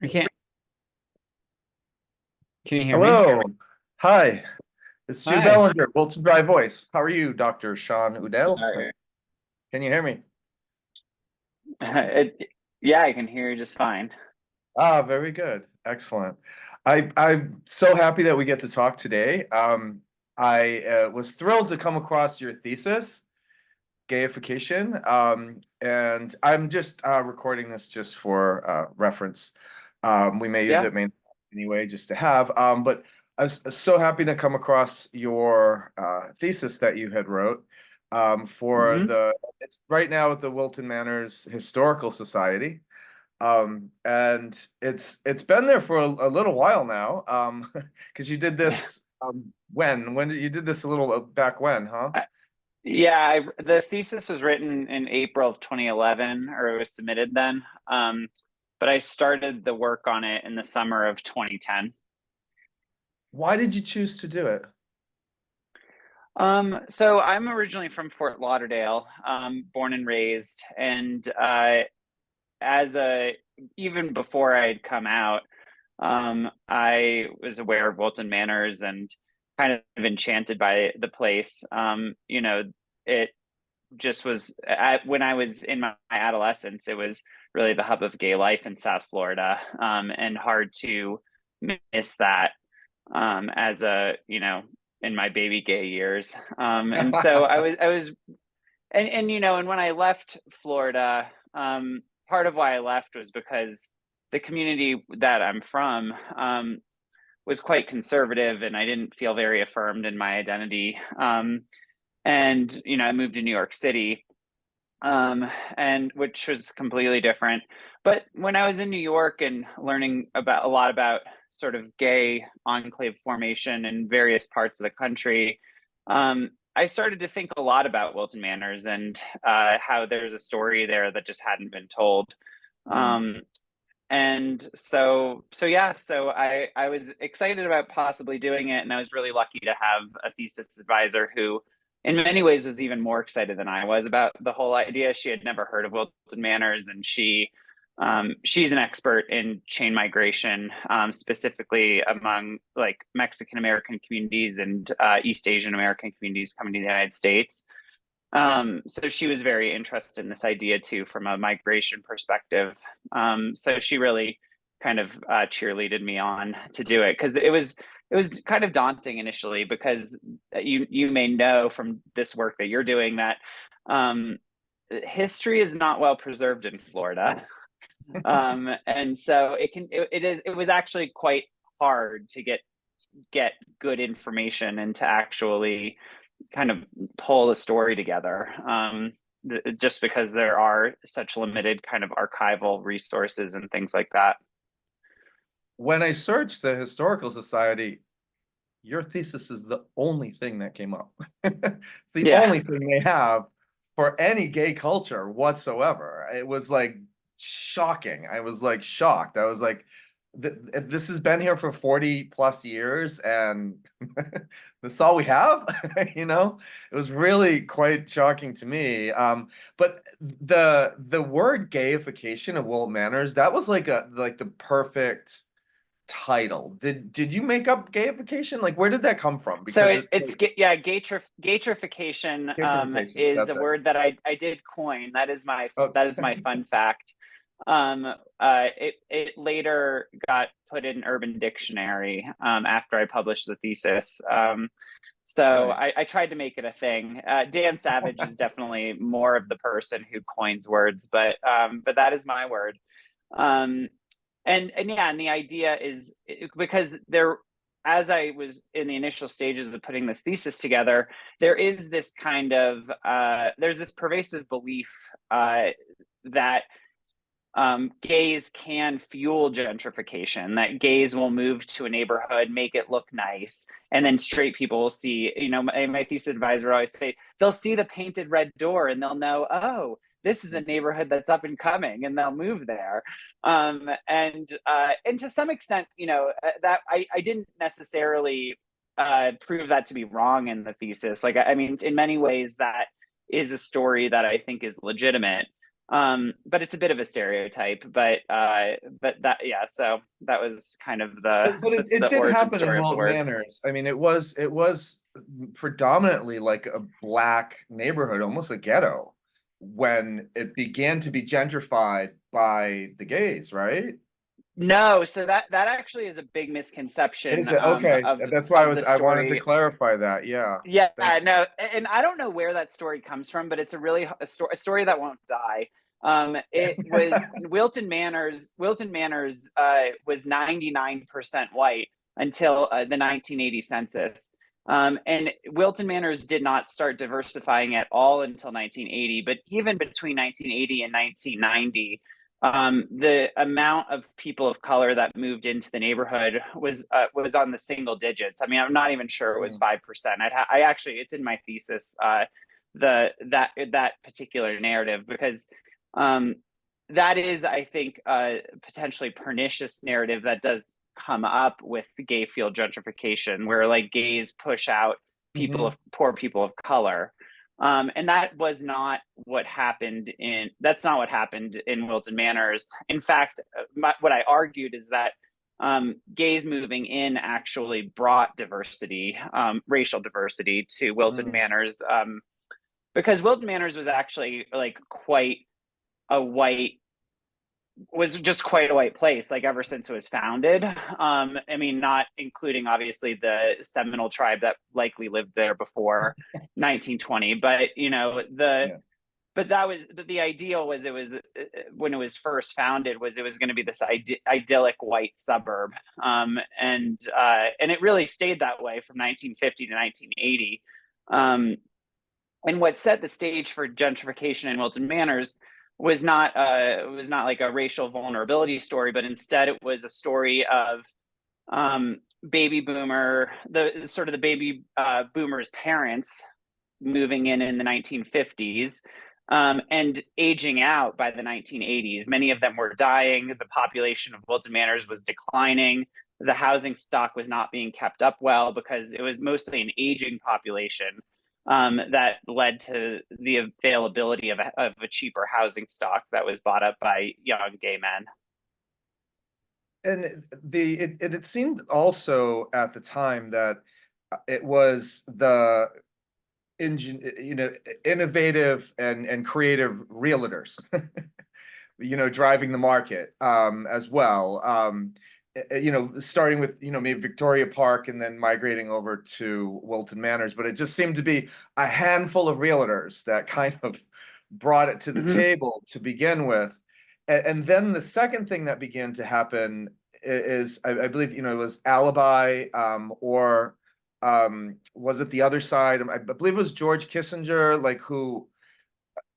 I can't. Can you hear me? Hello. Hi. It's Jude Hi. Belanger, Wilton Drives Voice. How are you, Dr. Sean Udell? Sorry. Can you hear me? Yeah, I can hear you just fine. Ah, very good. Excellent. I'm so happy that we get to talk today. I was thrilled to come across your thesis, Gaytification, and I'm just recording this just for reference. We may use Yeah. it main anyway, just to have. But I was so happy to come across your thesis that you had wrote for hmm it's right now at the Wilton Manors Historical Society. And it's been there for a little while now. Because you did Yeah. this when did you did this a little back when, huh? I- Yeah, the thesis was written in April of 2011, or it was submitted then. But I started the work on it in the summer of 2010. Why did you choose to do it? So I'm originally from Fort Lauderdale, born and raised, and as a even before I had come out, I was aware of Wilton Manors and kind of enchanted by the place. It just was when I was in my adolescence, it was really the hub of gay life in South Florida, and hard to miss that as a in my baby gay years. And so and when I left Florida, part of why I left was because the community that I'm from was quite conservative, and I didn't feel very affirmed in my identity. And I moved to New York City, and which was completely different. But when I was in New York and learning about a lot about sort of gay enclave formation in various parts of the country, I started to think a lot about Wilton Manors and how there's a story there that just hadn't been told. Mm. Um, and so I was excited about possibly doing it, and I was really lucky to have a thesis advisor who in many ways was even more excited than I was about the whole idea. She had never heard of Wilton Manors, and she's an expert in chain migration, specifically among like Mexican American communities and East Asian American communities coming to the United States. So she was very interested in this idea too, from a migration perspective. So she really kind of cheerleaded me on to do it because it was kind of daunting initially because you may know from this work that you're doing that history is not well preserved in Florida. And so it was actually quite hard to get good information and to actually kind of pull the story together, just because there are such limited kind of archival resources and things like that. When I searched the Historical Society, your thesis is the only thing that came up. It's the Yeah. only thing they have for any gay culture whatsoever. It was like shocking. I was like shocked. I was like, this has been here for 40 plus years and this is all we have. It was really quite shocking to me. But the word gayification of Wilton Manors, that was like the perfect title. Did you make up gayification? Like, where did that come from? So Because it's like yeah, gaytrification gentrification. is a That's it. word that I did coin. That is my Oh, fun fact. It later got put in Urban Dictionary after I published the thesis. So right. I tried to make it a thing. Dan Savage is definitely more of the person who coins words, but that is my word. Um, and yeah, and the idea is because there, as I was in the initial stages of putting this thesis together, there is this kind of there's this pervasive belief that gays can fuel gentrification, that gays will move to a neighborhood, make it look nice, and then straight people will see, my thesis advisor always say, they'll see the painted red door and they'll know, oh, this is a neighborhood that's up and coming, and they'll move there. And to some extent, that I didn't necessarily prove that to be wrong in the thesis. Like, I mean, in many ways, that is a story that I think is legitimate. But it's a bit of a stereotype. But that, yeah. So that was kind of But that's it the did origin happen in story of the Wilton word. Manors. I mean, it was predominantly like a black neighborhood, almost a ghetto, when it began to be gentrified by the gays, right? No, so that actually is a big misconception Is it okay? That's why of the I wanted to story. clarify that. Yeah. Yeah, Thank no, and I don't know where that story comes from, but it's a really a story that won't die. It was Wilton Manors. Wilton Manors was 99% white until the 1980 census. And Wilton Manors did not start diversifying at all until 1980. But even between 1980 and 1990, the amount of people of color that moved into the neighborhood was on the single digits. I mean, I'm not even sure it was you. 5%. I actually, it's in my thesis, that particular narrative, because um, that is, I think, a potentially pernicious narrative that does come up with gay field gentrification, where like gays push out Mhm. poor people of color. And that was not what happened that's not what happened in Wilton Manors. In fact, what I argued is that gays moving in actually brought diversity, racial diversity to Wilton Mm. Manors, because Wilton Manors was actually like quite a white was just quite a white place, like ever since it was founded. I mean, not including obviously the Seminole tribe that likely lived there before 1920, but Yeah. but the ideal was it was when it was first founded was it was going to be this idyllic white suburb, and it really stayed that way from 1950 to 1980. Um, and what set the stage for gentrification in Wilton Manors was not like a racial vulnerability story, but instead it was a story of baby boomer, the sort of the baby boomers' parents moving in the 1950s, and aging out by the 1980s. Many of them were dying. The population of Wilton Manors was declining. The housing stock was not being kept up well because it was mostly an aging population, that led to the availability of a cheaper housing stock that was bought up by young gay men. And it seemed also at the time that it was the innovative and creative realtors, driving the market as well. Starting with, maybe Victoria Park and then migrating over to Wilton Manors. But it just seemed to be a handful of realtors that kind of brought it to the Mm-hmm. table to begin with. And then the second thing that began to happen is, I believe, it was Alibi, or was it the other side? I believe it was George Kissinger, like, who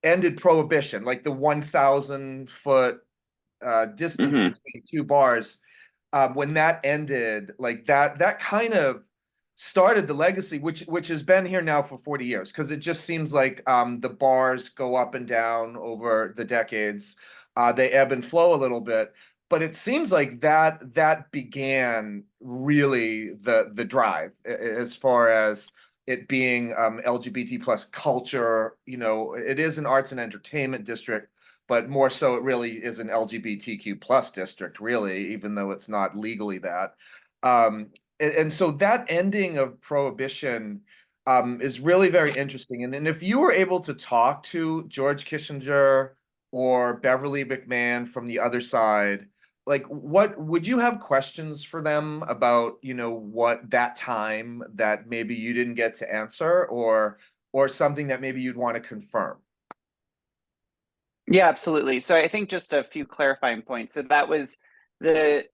ended prohibition, like the 1,000 foot distance Mm-hmm. between two bars. When that ended, like that kind of started the legacy, which has been here now for 40 years, because it just seems like the bars go up and down over the decades. They ebb and flow a little bit, but it seems like that began really the drive as far as it being LGBT plus culture. It is an arts and entertainment district, but more so it really is an LGBTQ plus district, really, even though it's not legally that. And so that ending of prohibition is really very interesting. And if you were able to talk to George Kissinger or Beverly McMahon from the other side, like, what would you have questions for them about, what that time that maybe you didn't get to answer, or something that maybe you'd want to confirm? Yeah, absolutely. So I think just a few clarifying points. So that was the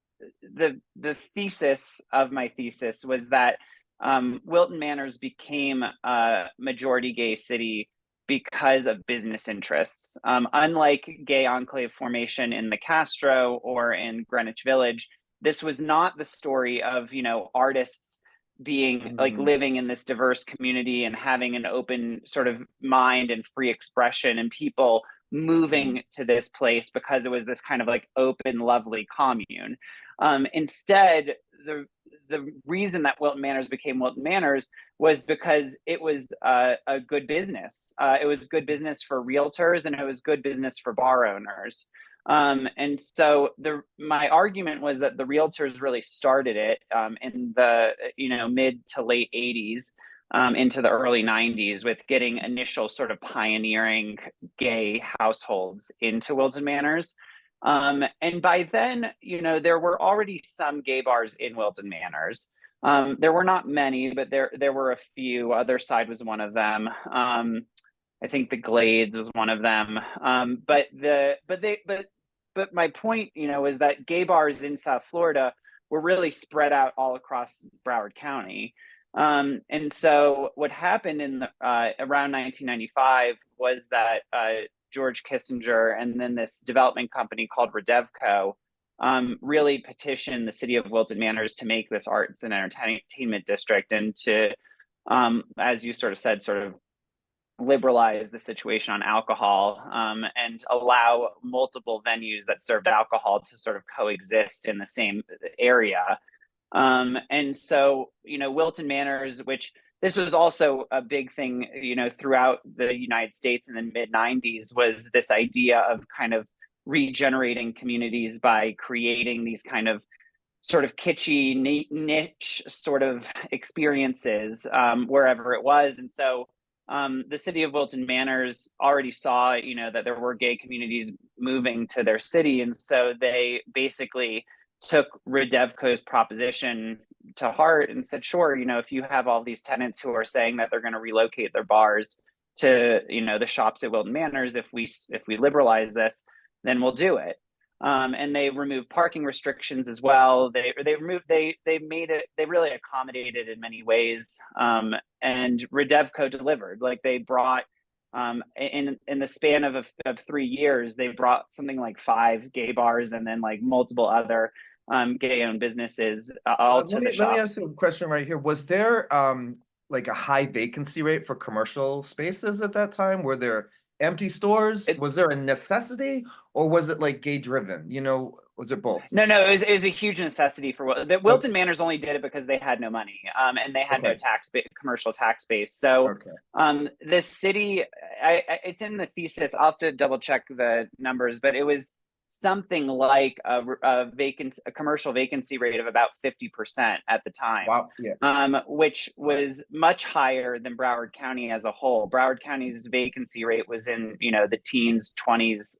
the thesis of my thesis was that Wilton Manors became a majority gay city because of business interests. Unlike gay enclave formation in the Castro or in Greenwich Village, this was not the story of artists being like Mm, living in this diverse community and having an open sort of mind and free expression, and people mm, moving to this place because it was this kind of like open, lovely commune. Instead, the the reason that Wilton Manors became Wilton Manors was because it was a good business. It was good business for realtors, and it was good business for bar owners. And so my argument was that the realtors really started it in the mid to late 80s into the early 90s with getting initial sort of pioneering gay households into Wilton Manors. And by then, there were already some gay bars in Wilton Manors. There were not many, but there were a few. Other Side was one of them. I think the Glades was one of them. But my point, is that gay bars in South Florida were really spread out all across Broward County. And so what happened in around 1995 was that George Kissinger and then this development company called Redevco really petitioned the city of Wilton Manors to make this arts and entertainment district and to, as you sort of said, sort of liberalize the situation on alcohol and allow multiple venues that served alcohol to sort of coexist in the same area. And so, Wilton Manors, which this was also a big thing, throughout the United States in the mid 90s, was this idea of kind of regenerating communities by creating these kind of sort of kitschy niche sort of experiences wherever it was. And so the city of Wilton Manors already saw, that there were gay communities moving to their city. And so they basically took Redevco's proposition to heart and said, sure, if you have all these tenants who are saying that they're going to relocate their bars to, the shops at Wilton Manors, if we liberalize this, then we'll do it. And they removed parking restrictions as well. They made it, they really accommodated in many ways. And Redevco delivered. Like they brought in the span of 3 years, they brought something like 5 gay bars and then like multiple other gay-owned businesses all to the shops. Let me ask you a question right here. Was there like a high vacancy rate for commercial spaces at that time? Were there empty stores? Was there a necessity, or was it like gay driven? Was it both? No, it was a huge necessity for the Wilton Manors only did it because they had no money and they had no commercial tax base. So the city, it's in the thesis. I'll have to double check the numbers, but it was something like a commercial vacancy rate of about 50% at the time. Wow. Yeah. Which was much higher than Broward County as a whole. Broward County's vacancy rate was in, the teens, 20s.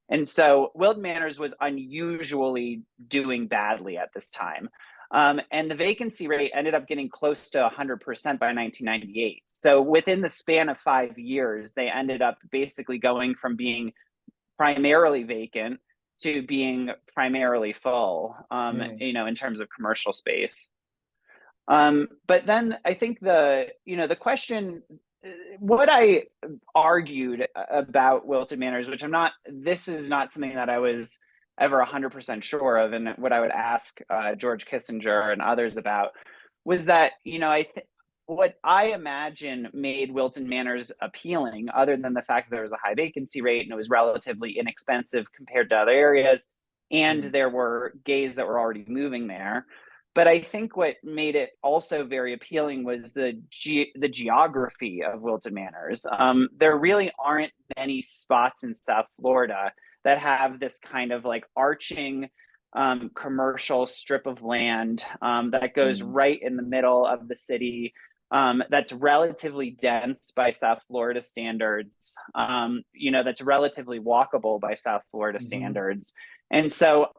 And so Wilton Manors was unusually doing badly at this time. And the vacancy rate ended up getting close to 100% by 1998. So within the span of 5 years, they ended up basically going from being primarily vacant to being primarily full, in terms of commercial space. But then I think the question, what I argued about Wilton Manors, which this is not something that I was ever 100% sure of, and what I would ask George Kissinger and others about was that, what I imagine made Wilton Manors appealing, other than the fact that there was a high vacancy rate and it was relatively inexpensive compared to other areas, and there were gays that were already moving there. But I think what made it also very appealing was the geography of Wilton Manors. There really aren't many spots in South Florida that have this kind of like arching commercial strip of land that goes right in the middle of the city. That's relatively dense by South Florida standards, that's relatively walkable by South Florida standards. And so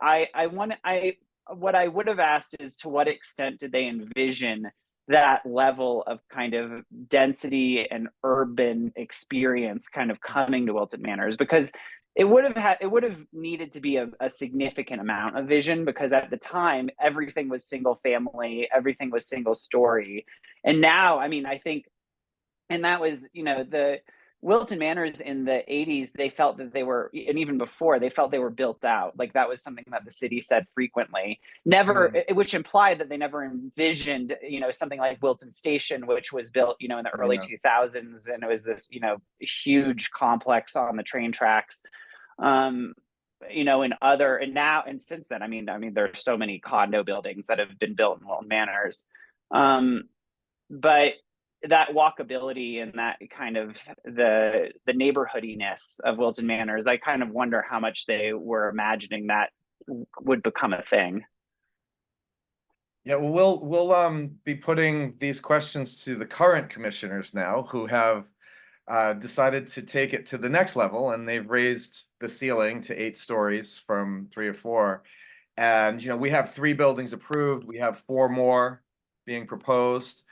what I would have asked is, to what extent did they envision that level of kind of density and urban experience kind of coming to Wilton Manors? Because it would have needed to be a significant amount of vision, because at the time everything was single family, everything was single story. And now, I think, and that was, the Wilton Manors in the 80s, they felt that they were, and even before, they felt they were built out. Like that was something that the city said frequently, which implied that they never envisioned, something like Wilton Station, which was built, in the early 2000s. And it was this, huge complex on the train tracks. in other, and now, and since then, there are so many condo buildings that have been built in Wilton Manors. But that walkability and that kind of the neighborhoodiness of Wilton Manors, I kind of wonder how much they were imagining that would become a thing. Yeah, well, we'll be putting these questions to the current commissioners now, who have decided to take it to the next level, and they've raised the ceiling to 8 stories from 3 or 4. And we have 3 buildings approved. We have 4 more being proposed.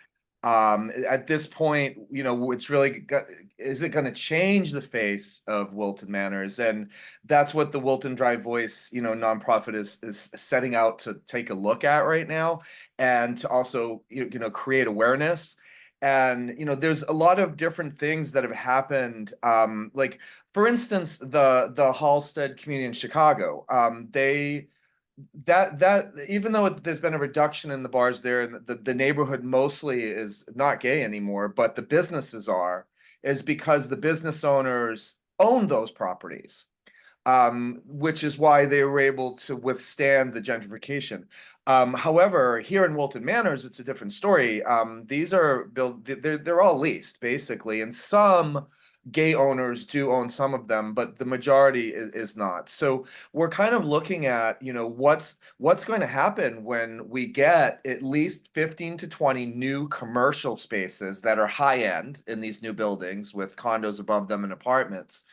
At this point, it's really is it going to change the face of Wilton Manors? And that's what the Wilton Drive Voice, nonprofit is setting out to take a look at right now, and to also, create awareness. And there's a lot of different things that have happened. Like, for instance, the Halstead community in Chicago, they that even though there's been a reduction in the bars there, and the neighborhood mostly is not gay anymore, but the businesses is because the business owners own those properties, which is why they were able to withstand the gentrification. However, here in Wilton Manors, it's a different story. These are built; they're all leased basically, and some gay owners do own some of them, but the majority is not. So we're kind of looking at, what's going to happen when we get at least 15 to 20 new commercial spaces that are high end in these new buildings with condos above them and apartments.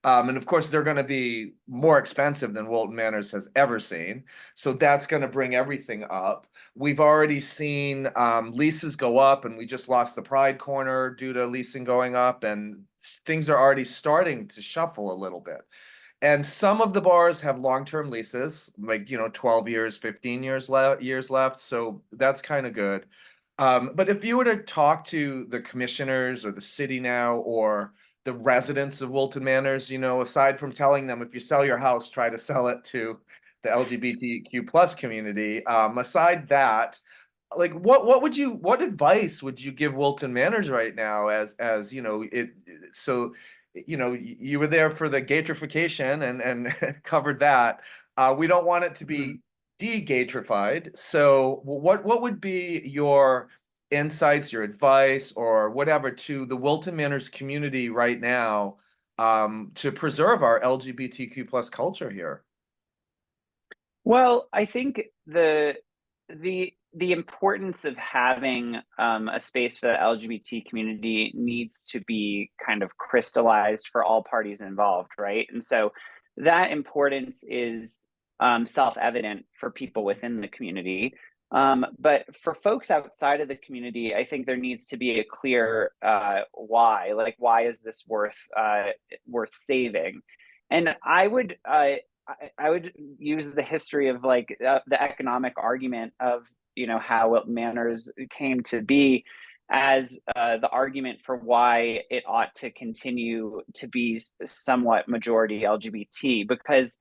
And of course, they're going to be more expensive than Wilton Manors has ever seen. So that's going to bring everything up. We've already seen leases go up, and we just lost the Pride Corner due to leasing going up, and things are already starting to shuffle a little bit. And some of the bars have long-term leases, like 12 years, 15 years left. So that's kind of good. But if you were to talk to the commissioners or the city now, or the residents of Wilton Manors, aside from telling them, if you sell your house, try to sell it to the LGBTQ plus community. Aside that, like, what advice would you give Wilton Manors right now, as so you were there for the Gaytrification and covered that. We don't want it to be de-gaytrified. So what would be your insights, your advice, or whatever, to the Wilton Manors community right now, to preserve our LGBTQ plus culture here? Well, I think the importance of having a space for the LGBT community needs to be kind of crystallized for all parties involved, right? And so that importance is self-evident for people within the community. But for folks outside of the community, I think there needs to be a clear why. Like, why is this worth saving? And I would use the history of the economic argument of how Wilton Manors came to be as the argument for why it ought to continue to be somewhat majority LGBT, because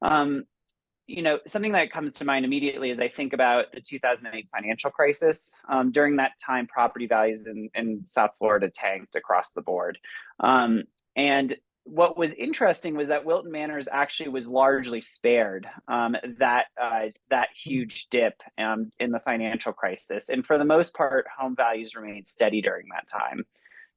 something that comes to mind immediately as I think about the 2008 financial crisis. During that time, property values in South Florida tanked across the board. And what was interesting was that Wilton Manors actually was largely spared that huge dip in the financial crisis. And for the most part, home values remained steady during that time.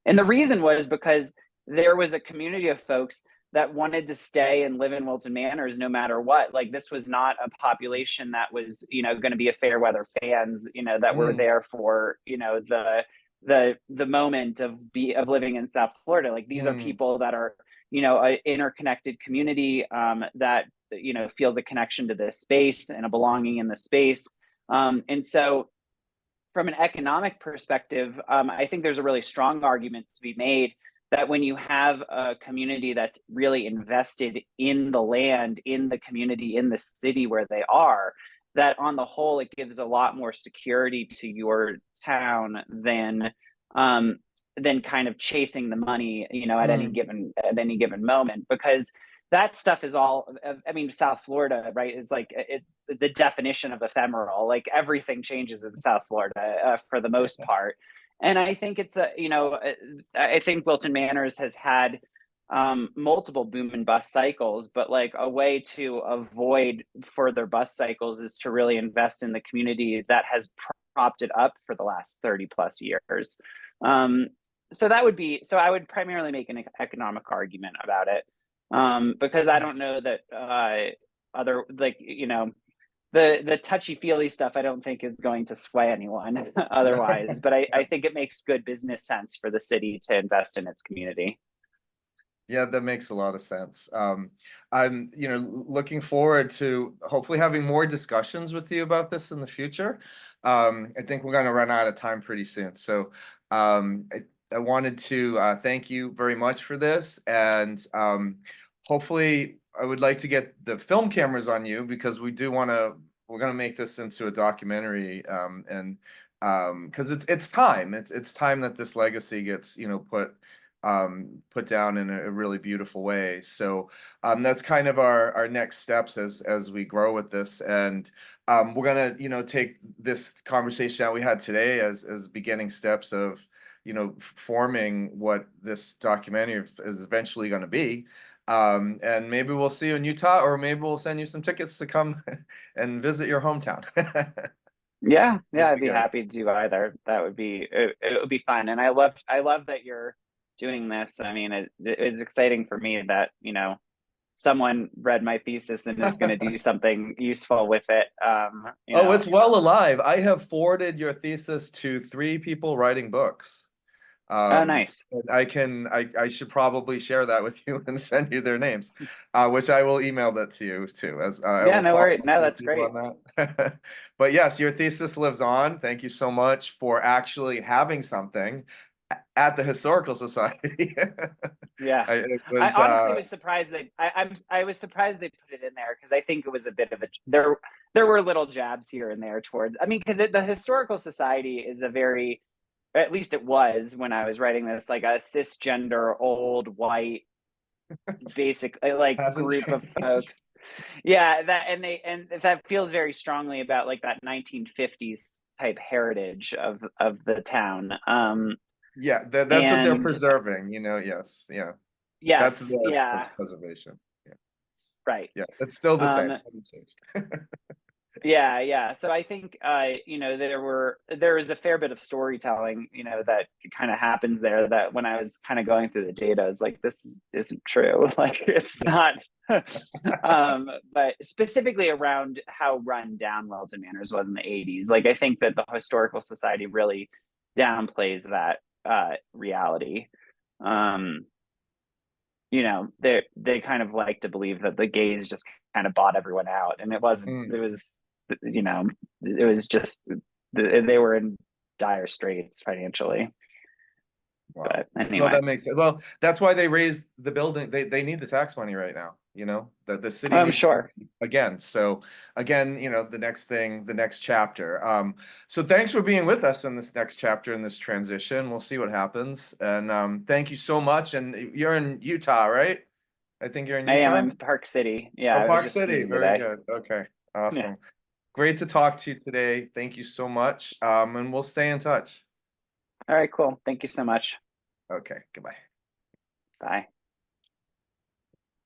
And the reason was because there was a community of folks that wanted to stay and live in Wilton Manors no matter what. Like, this was not a population that was, going to be a fair weather fans, that were there for, the moment of living in South Florida. Like, these are people that are, an interconnected community that, feel the connection to this space and a belonging in the space. And so from an economic perspective, I think there's a really strong argument to be made that when you have a community that's really invested in the land, in the community, in the city where they are, that on the whole, it gives a lot more security to your town than kind of chasing the money, at any given moment, because that stuff is all, South Florida, right, is like the definition of ephemeral. Like, everything changes in South Florida for the most part. And I think it's I think Wilton Manors has had multiple boom and bust cycles, but like a way to avoid further bust cycles is to really invest in the community that has propped it up for the last 30 plus years. So that would be, so I would primarily make an economic argument about it, because I don't know that other, like, you know, the touchy feely stuff I don't think is going to sway anyone otherwise, but I think it makes good business sense for the city to invest in its community. Yeah, that makes a lot of sense. I'm, looking forward to hopefully having more discussions with you about this in the future. I think we're going to run out of time pretty soon. So I wanted to thank you very much for this. And hopefully I would like to get the film cameras on you, because we're going to make this into a documentary. And because it's time. It's time that this legacy gets, put down in a really beautiful way. So that's kind of our next steps as we grow with this. And we're gonna take this conversation that we had today as beginning steps of forming what this documentary is eventually going to be. And maybe we'll see you in Utah, or maybe we'll send you some tickets to come and visit your hometown. Yeah, I'd be happy to do either. That would be, it would be fun. And I love that you're doing this. I mean, it is exciting for me that, someone read my thesis and is going to do something useful with it. It's well alive. I have forwarded your thesis to 3 people writing books. Oh, nice. And I should probably share that with you and send you their names, which I will email that to you too. As yeah, no worries. No, that's great. That. But yes, your thesis lives on. Thank you so much for actually having something at the Historical Society. Yeah, I honestly was surprised I was surprised they put it in there, because I think it was a bit of a there were little jabs here and there towards, I mean, because the Historical Society is a very, at least it was when I was writing this, like a cisgender old white basically like group of folks. Yeah, and that feels very strongly about like that 1950s type heritage of the town. Yeah, that's what they're preserving, yes, yeah. Yes, that's yeah. preservation. Yeah. Right. Yeah, it's still the same. It hasn't changed. Yeah. So I think there was a fair bit of storytelling, that kind of happens there, that when I was kind of going through the data, I was like, this isn't true. Like, it's not. But specifically around how run down Wilton Manors was in the 80s. Like, I think that the Historical Society really downplays that reality. They kind of like to believe that the gays just kind of bought everyone out, and it wasn't. It was, it was just they were in dire straits financially. Wow. But anyway, no, that makes sense. Well, that's why they raised the building. They need the tax money right now. That the city I'm needs sure. again. So again, the next thing, the next chapter. So thanks for being with us in this next chapter, in this transition. We'll see what happens. And thank you so much. And you're in Utah, right? I think you're in Utah. I am in Park City. Yeah, oh, Park City. Very good. Okay, awesome. Yeah. Great to talk to you today. Thank you so much. And we'll stay in touch. All right, cool. Thank you so much. Okay, goodbye. Bye.